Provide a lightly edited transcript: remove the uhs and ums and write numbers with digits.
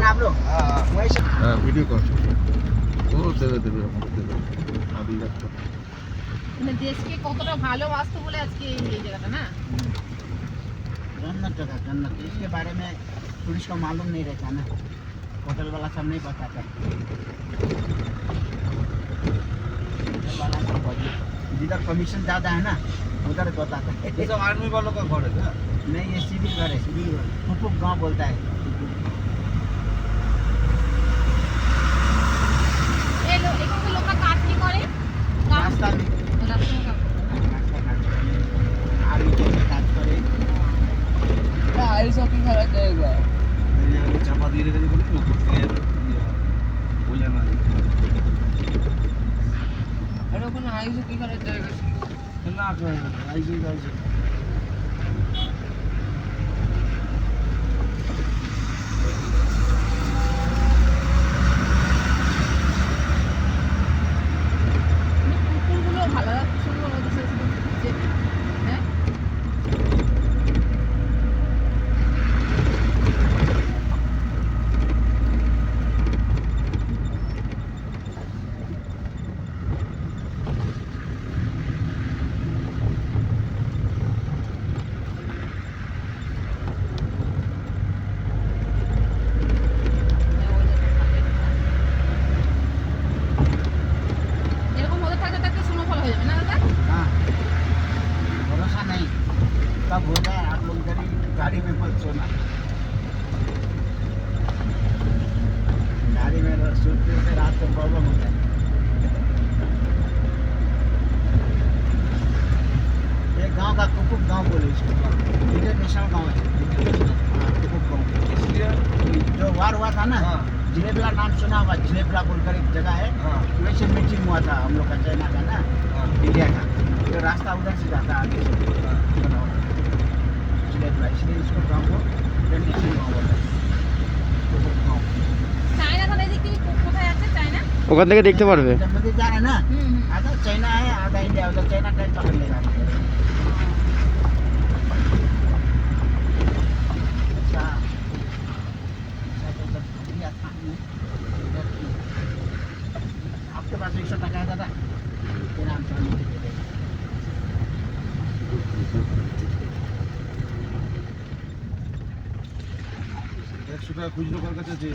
आप लोग वहीं से वीडियो कॉल ও দেবে দেবে আমাকে দেবে আদি রাখতে মানে দেশকে কতটা ভালোবাসতো বলে আজকে এই জায়গাটা না जन्नत जगह जन्नत इसके बारे में पुलिस को मालूम नहीं रहता ना होटल वाला सब नहीं बताता होटल वाला सब जिधर कमीशन ज़्यादा है ना उधर बताता है ये सब आर्मी वालों का घर है ना नहीं ये सिविल घर है सिविल घर टुपुक गाँव बोलता है এই এখানে লোকরা কাজ কি করে रास्ता में রাস্তায় কাজ করে। रास्ता काट करे आलू के काट करे आइस हॉकी खेला जाएगा ये चापा দিয়ে রেখে দিবি না বলে না अरे ओখানে आइस हॉकी खेला जाएगा না করে আইজি আইজি কুকুরগুলো ভালো সুন্দর হচ্ছে হ্যাঁ এরকম হতে থাকতে থাকতে স্নোফল হয়ে যাবে না দাদা हाँ भरोसा नहीं कब हो जाए आप लोग गाड़ी में मत सोना गाड़ी में सोते से रात को प्रॉब्लम होता है एक गांव का कुकुक गांव बोले इसको इंटरनेशनल गांव है हाँ कुकुक गांव इसलिए जो वार हुआ था ना हाँ जिलेबला नाम सुना होगा जिलेबला बोलकर एक जगह है हाँ वैसे मीटिंग हुआ था हम लोग का चाइना का ना इंडिया का तो रास्ता उधर से जाता है आगे से जिलेबला इसलिए इसको गाँव को इंटरनेशनल गाँव बोलते हैं कुकुक गाँव চায়না তাহলে দেখি কোথায় আছে চায়না ওখান থেকে দেখতে পারবে जब मंदिर जा रहे हैं ना হুম आधा चाइना है आधा इंडिया उधर चाइना ट्रेन पकड़ लेगा अच्छा अच्छा तो उधर दिया था हमने। इधर की। आपके पास 100 टका है दादा फिर हम चलने के लिए। একশো টাকা খুচরো কার কাছে আছে